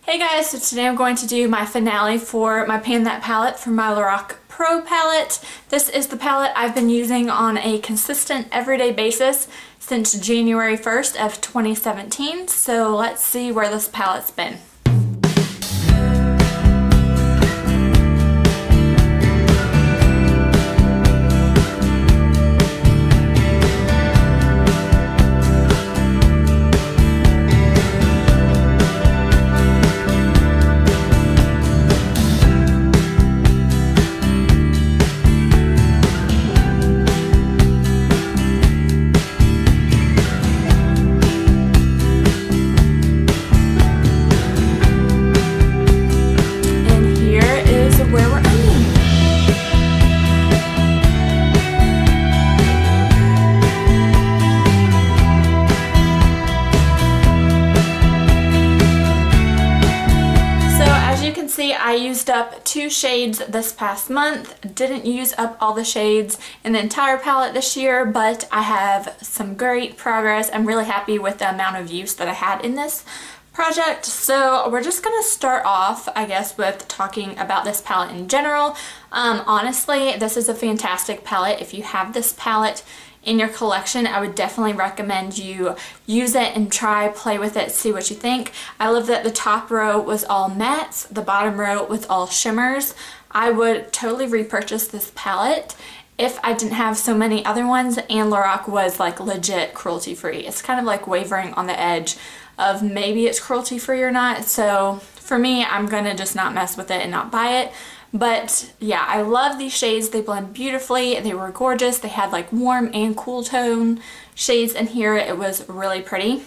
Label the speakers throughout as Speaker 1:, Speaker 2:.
Speaker 1: Hey guys, so today I'm going to do my finale for my Pan That palette from my Lorac Pro Palette. This is the palette I've been using on a consistent everyday basis since January 1st of 2017, so let's see where this palette's been. I used up 2 shades this past month. Didn't use up all the shades in the entire palette this year, but I have some great progress. I'm really happy with the amount of use that I had in this project. So we're just gonna start off, I guess, with talking about this palette in general. Honestly, this is a fantastic palette. If you have this palette in your collection, I would definitely recommend you use it and play with it, see what you think. I love that the top row was all mattes, the bottom row was all shimmers. I would totally repurchase this palette if I didn't have so many other ones and Lorac was like legit cruelty free. It's kind of like wavering on the edge of maybe it's cruelty free or not, so for me, I'm gonna just not mess with it and not buy it. But yeah, I love these shades. They blend beautifully. They were gorgeous. They had like warm and cool tone shades in here. It was really pretty.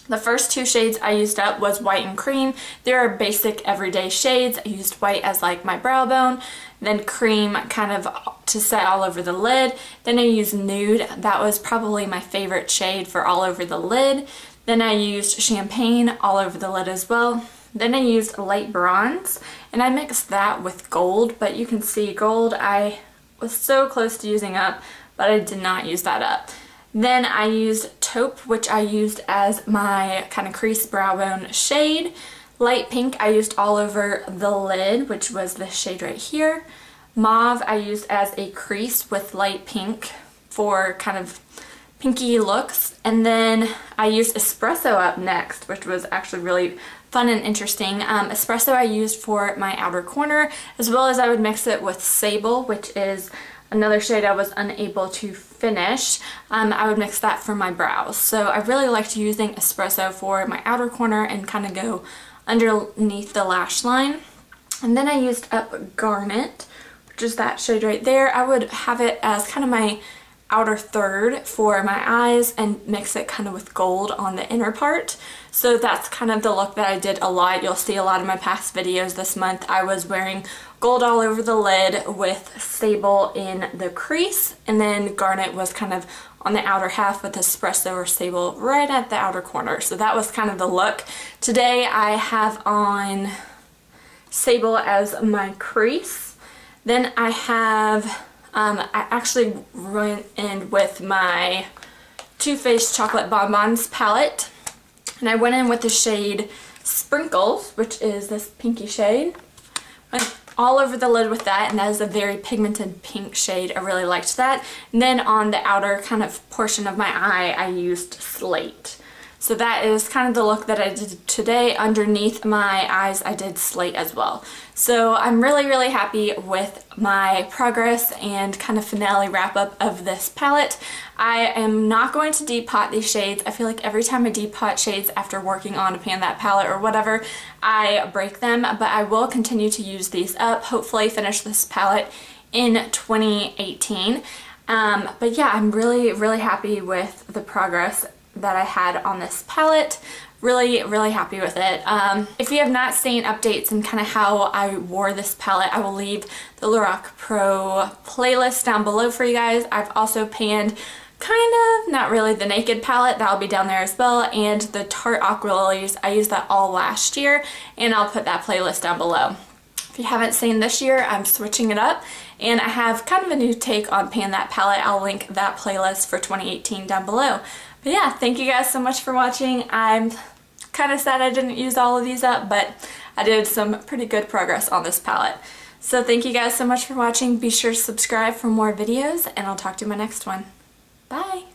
Speaker 1: The first 2 shades I used up was white and cream. They're basic everyday shades. I used white as like my brow bone, then cream kind of to set all over the lid. Then I used nude. That was probably my favorite shade for all over the lid. Then I used champagne all over the lid as well. Then I used light bronze and I mixed that with gold, but you can see gold I was so close to using up, but I did not use that up. Then I used taupe, which I used as my kind of crease brow bone shade. Light pink I used all over the lid, which was this shade right here. Mauve I used as a crease with light pink for kind of pinky looks. And then I used espresso up next, which was actually really fun and interesting. Espresso I used for my outer corner, as well as I would mix it with sable, which is another shade I was unable to finish. I would mix that for my brows. So I really liked using espresso for my outer corner and kind of go underneath the lash line. And then I used up garnet, which is that shade right there. I would have it as kind of my outer third for my eyes and mix it kind of with gold on the inner part. So that's kind of the look that I did a lot. You'll see a lot of my past videos this month. I was wearing gold all over the lid with sable in the crease, and then garnet was kind of on the outer half with espresso or sable right at the outer corner. So that was kind of the look. Today I have on sable as my crease. Then I have I actually went in with my Too Faced Chocolate Bonbons palette, and I went in with the shade Sprinkles, which is this pinky shade. Went all over the lid with that, and that is a very pigmented pink shade. I really liked that. And then on the outer kind of portion of my eye, I used Slate. So that is kind of the look that I did today. Underneath my eyes, I did Slate as well. So I'm really, really happy with my progress and kind of finale wrap up of this palette. I am not going to depot these shades. I feel like every time I depot shades after working on a Pan That palette or whatever, I break them, but I will continue to use these up, hopefully finish this palette in 2018. But yeah, I'm really, really happy with the progress that I had on this palette. Really, really happy with it. If you have not seen updates and kind of how I wore this palette, I will leave the Lorac Pro playlist down below for you guys. I've also panned kind of, not really, the Naked palette. That'll be down there as well, and the Tarte Aqualilies. I used that all last year, and I'll put that playlist down below. If you haven't seen this year, I'm switching it up, and I have kind of a new take on Pan That palette. I'll link that playlist for 2018 down below. But yeah, thank you guys so much for watching. I'm kind of sad I didn't use all of these up, but I did some pretty good progress on this palette. So thank you guys so much for watching. Be sure to subscribe for more videos, and I'll talk to you in my next one. Bye!